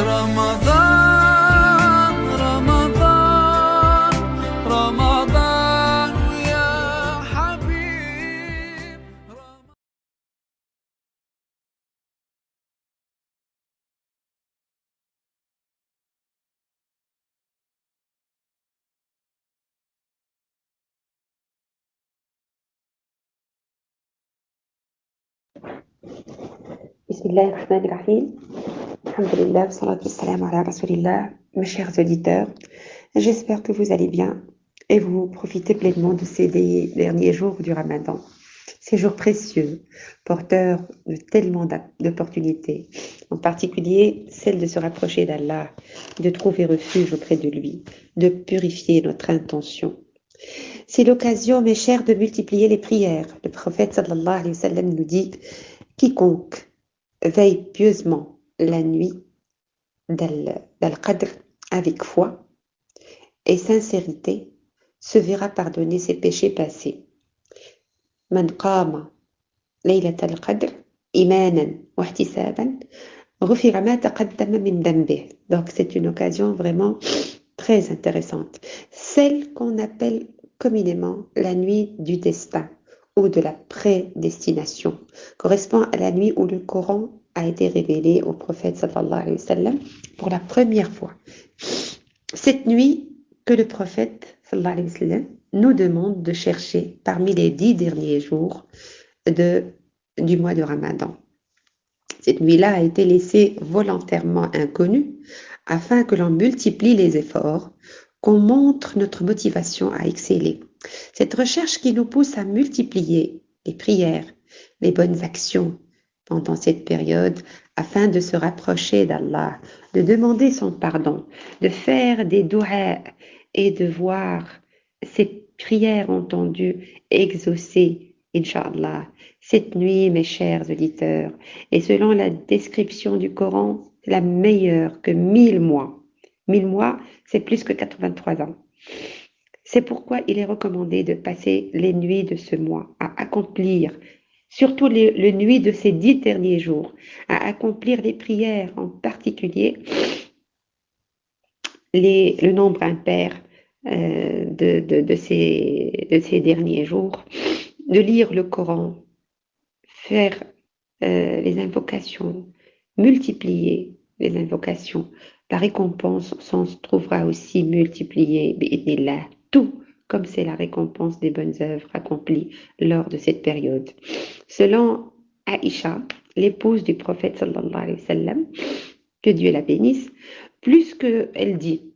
رمضان رمضان رمضان يا حبيب. Bismillahirrahmanirrahim. Alhamdulillah, salatu wassalam ala rasulillah. Mes chers auditeurs, j'espère que vous allez bien et vous profitez pleinement de ces derniers jours du Ramadan. Ces jours précieux, porteurs de tellement d'opportunités, en particulier celle de se rapprocher d'Allah, de trouver refuge auprès de lui, de purifier notre intention. C'est l'occasion, mes chers, de multiplier les prières. Le prophète sallallahu alayhi wa sallam nous dit « Quiconque veille pieusement la nuit d'Al-Qadr avec foi et sincérité se verra pardonner ses péchés passés. Man qama laylat al-Qadr imanan wa ihtisaban ghufira ma taqaddama min dhanbih. Donc c'est une occasion vraiment très intéressante. Celle qu'on appelle communément la nuit du destin ou de la prédestination correspond à la nuit où le Coran a été révélé au prophète sallallahu alayhi wa sallam pour la première fois. Cette nuit que le prophète sallallahu alayhi wa sallam nous demande de chercher parmi les 10 derniers jours du mois de Ramadan. Cette nuit-là a été laissée volontairement inconnue afin que l'on multiplie les efforts, qu'on montre notre motivation à exceller. Cette recherche qui nous pousse à multiplier les prières, les bonnes actions pendant cette période afin de se rapprocher d'Allah, de demander son pardon, de faire des douas et de voir ces prières entendues exaucées, Inch'Allah. Cette nuit, mes chers auditeurs, et selon la description du Coran, c'est la meilleure que 1000 mois. 1000 mois, c'est plus que 83 ans. C'est pourquoi il est recommandé de passer les nuits de ce mois à accomplir, surtout les nuits de ces 10 derniers jours, à accomplir les prières, en particulier le nombre impair de ces derniers jours, de lire le Coran, faire les invocations, multiplier les invocations. La récompense s'en trouvera aussi multipliée, bi'idhnillah, tout comme c'est la récompense des bonnes œuvres accomplies lors de cette période. Selon Aïcha, l'épouse du prophète sallallahu alayhi wa sallam, que Dieu la bénisse, elle dit,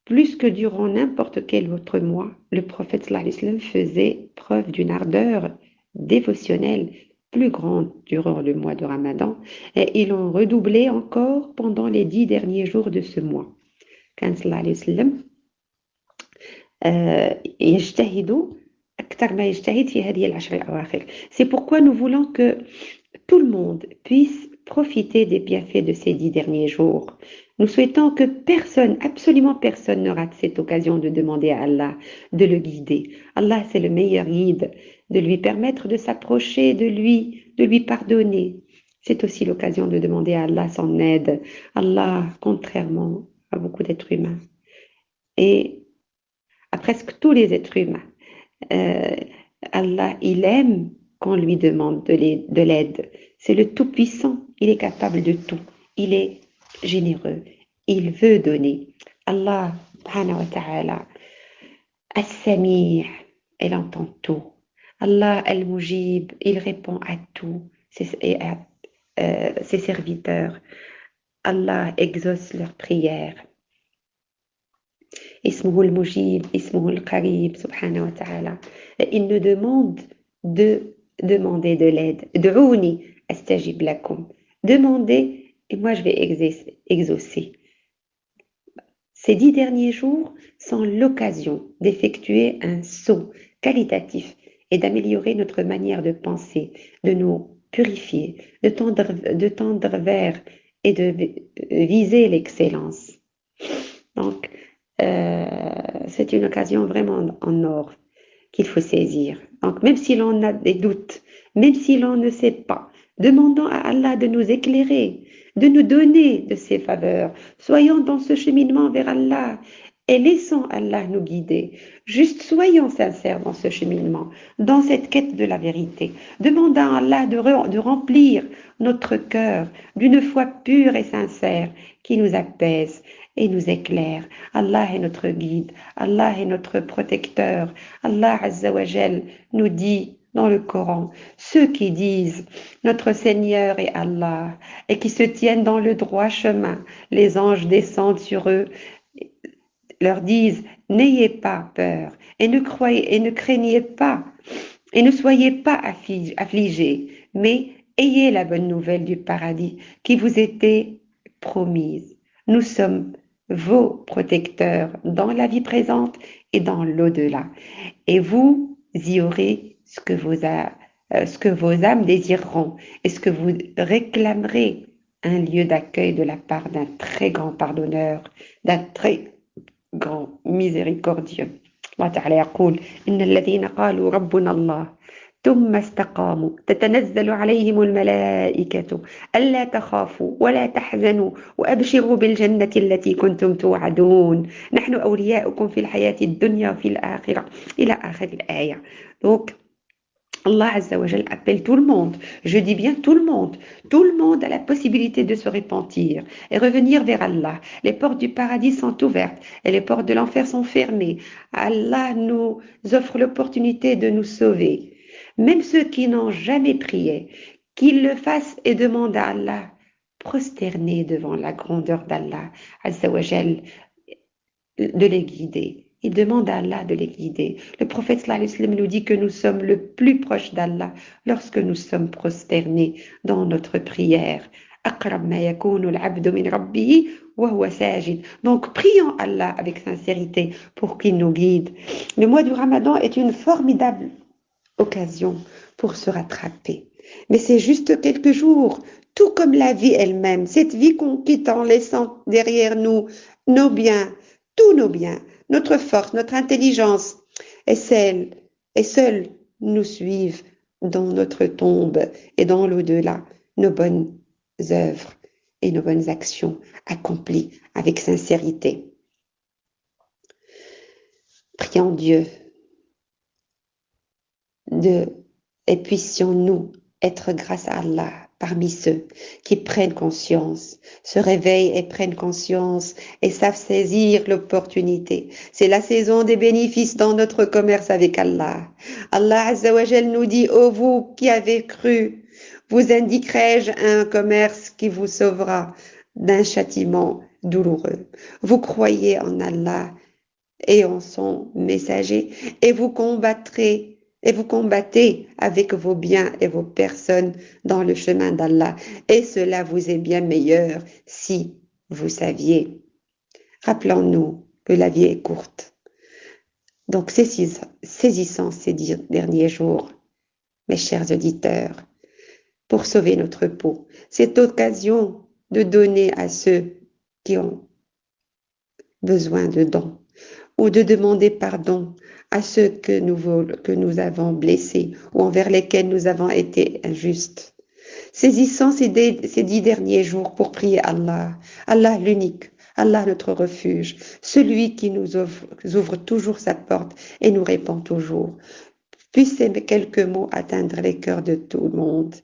plus que durant n'importe quel autre mois, le prophète sallallahu alayhi wa sallam faisait preuve d'une ardeur dévotionnelle plus grande durant le mois de Ramadan, et ils l'ont redoublé encore pendant les 10 derniers jours de ce mois. كان صلى الله عليه وسلم يجتهد أكثر ما يجتهد في هذه العشر الأواخر. C'est pourquoi nous voulons que tout le monde puisse profiter des bienfaits de ces 10 derniers jours. Nous souhaitons que personne, absolument personne, ne rate cette occasion de demander à Allah de le guider. Allah, c'est le meilleur guide, de lui permettre de s'approcher de lui pardonner. C'est aussi l'occasion de demander à Allah son aide. Allah, contrairement à beaucoup d'êtres humains et à presque tous les êtres humains, Allah, il aime qu'on lui demande de l'aide. C'est le Tout-Puissant, il est capable de tout. Il est généreux, il veut donner. Allah, subhanahu wa ta'ala, As-Sami', elle entend tout. Allah, Al-Mujib, il répond à tout, ses serviteurs. Allah exauce leurs prières. Ismuhu al-Mujib, Ismuhu al-Qarib, subhanahu wa ta'ala. Il nous demande de demander de l'aide. Du'ouni astajib lakum. Demandez et moi je vais exaucer. Ces 10 derniers jours sont l'occasion d'effectuer un saut qualitatif et d'améliorer notre manière de penser, de nous purifier, de tendre vers et de viser l'excellence. Donc, c'est une occasion vraiment en or qu'il faut saisir. Donc, même si l'on a des doutes, même si l'on ne sait pas, demandons à Allah de nous éclairer, de nous donner de ses faveurs. Soyons dans ce cheminement vers Allah et laissons Allah nous guider. Juste soyons sincères dans ce cheminement, dans cette quête de la vérité. Demandons à Allah de remplir notre cœur d'une foi pure et sincère qui nous apaise et nous éclaire. Allah est notre guide, Allah est notre protecteur. Allah Azza wa Jal nous dit dans le Coran, ceux qui disent notre Seigneur est Allah et qui se tiennent dans le droit chemin, les anges descendent sur eux, leur disent n'ayez pas peur et ne craignez pas et ne soyez pas affligés, mais ayez la bonne nouvelle du paradis qui vous était promise. Nous sommes vos protecteurs dans la vie présente et dans l'au-delà. Et vous y aurez ce que vos âmes désireront et ce que vous réclamerez, un lieu d'accueil de la part d'un très grand pardonneur, d'un très grand miséricordieux. Allah Ta'ala يقول إن الذين قالوا ربنا الله ثم استقاموا تتنزل عليهم الملائكة ألا تخافوا ولا تحزنوا وأبشروا بالجنة التي كنتم توعدون نحن أولياؤكم في الحياة الدنيا وفي الآخرة إلى آخر الآية. Donc Allah Azza wa Jal appelle tout le monde, je dis bien tout le monde a la possibilité de se repentir et revenir vers Allah. Les portes du paradis sont ouvertes et les portes de l'enfer sont fermées. Allah nous offre l'opportunité de nous sauver. Même ceux qui n'ont jamais prié, qu'ils le fassent et demandent à Allah, prosternés devant la grandeur d'Allah Azza wa Jal, de les guider. Il demande à Allah de les guider. Le prophète sallallahu alayhi wa sallam nous dit que nous sommes le plus proche d'Allah lorsque nous sommes prosternés dans notre prière. أقرب ما يكون العبد من ربه وهو ساجد. Donc prions Allah avec sincérité pour qu'il nous guide. Le mois du Ramadan est une formidable occasion pour se rattraper. Mais c'est juste quelques jours, tout comme la vie elle-même, cette vie qu'on quitte en laissant derrière nous nos biens, tous nos biens, notre force, notre intelligence, et seuls nous suivent dans notre tombe et dans l'au-delà, nos bonnes œuvres et nos bonnes actions accomplies avec sincérité. Prions Dieu et puissions-nous être grâce à Allah parmi ceux qui prennent conscience, se réveillent et prennent conscience et savent saisir l'opportunité. C'est la saison des bénéfices dans notre commerce avec Allah. Allah Azza wa Jal nous dit, ô vous qui avez cru, vous indiquerai-je un commerce qui vous sauvera d'un châtiment douloureux. Vous croyez en Allah et en son messager et vous combattez avec vos biens et vos personnes dans le chemin d'Allah. Et cela vous est bien meilleur si vous saviez. Rappelons-nous que la vie est courte. Donc saisissons ces derniers jours, mes chers auditeurs, pour sauver notre peau. Cette occasion de donner à ceux qui ont besoin de dons ou de demander pardon à ceux que nous avons blessés ou envers lesquels nous avons été injustes. Saisissons ces 10 derniers jours pour prier Allah, Allah l'unique, Allah notre refuge, celui qui nous ouvre toujours sa porte et nous répond toujours. Puissent ces quelques mots atteindre les cœurs de tout le monde.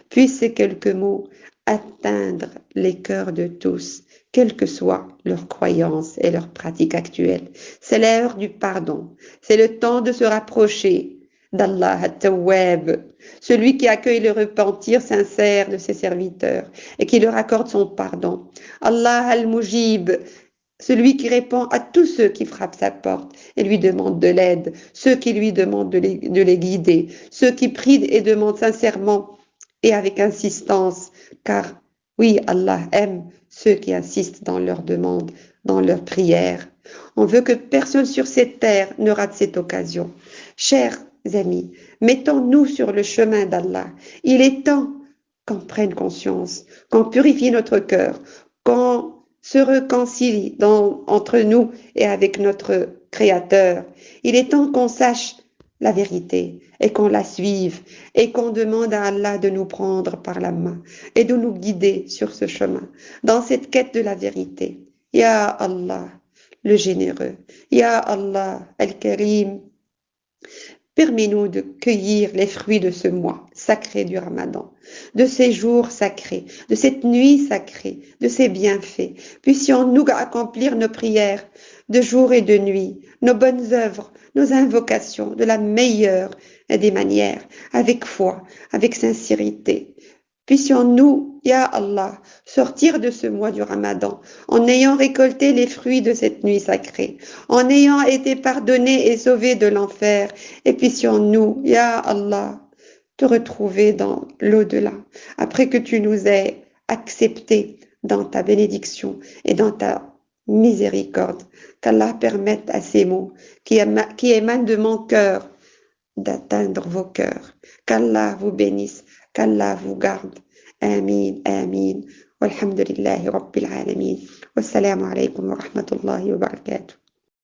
Puissent ces quelques mots atteindre les cœurs de tous, quelles que soient leurs croyances et leurs pratiques actuelles. C'est l'heure du pardon. C'est le temps de se rapprocher d'Allah At-Tawwab, celui qui accueille le repentir sincère de ses serviteurs et qui leur accorde son pardon. Allah Al-Mujib, celui qui répond à tous ceux qui frappent sa porte et lui demandent de l'aide, ceux qui lui demandent de les guider, ceux qui prient et demandent sincèrement et avec insistance, car oui, Allah aime ceux qui insistent dans leurs demandes, dans leurs prières. On veut que personne sur cette terre ne rate cette occasion. Chers amis, mettons-nous sur le chemin d'Allah. Il est temps qu'on prenne conscience, qu'on purifie notre cœur, qu'on se réconcilie entre nous et avec notre Créateur. Il est temps qu'on sache la vérité et qu'on la suive et qu'on demande à Allah de nous prendre par la main et de nous guider sur ce chemin, dans cette quête de la vérité. Ya Allah, le généreux, Ya Allah, Al-Karim, permets-nous de cueillir les fruits de ce mois sacré du Ramadan, de ces jours sacrés, de cette nuit sacrée, de ces bienfaits. Puissions-nous accomplir nos prières de jour et de nuit, nos bonnes œuvres, nos invocations de la meilleure des manières, avec foi, avec sincérité. Puissions-nous, Ya Allah, sortir de ce mois du Ramadan en ayant récolté les fruits de cette nuit sacrée, en ayant été pardonnés et sauvés de l'enfer, et puissions-nous, Ya Allah, te retrouver dans l'au-delà, après que tu nous aies acceptés dans ta bénédiction et dans ta miséricorde. Qu'Allah permette à ces mots qui émanent de mon cœur d'atteindre vos cœurs. Qu'Allah vous bénisse, qu'Allah vous garde. آمين آمين والحمد لله رب العالمين والسلام عليكم ورحمة الله وبركاته.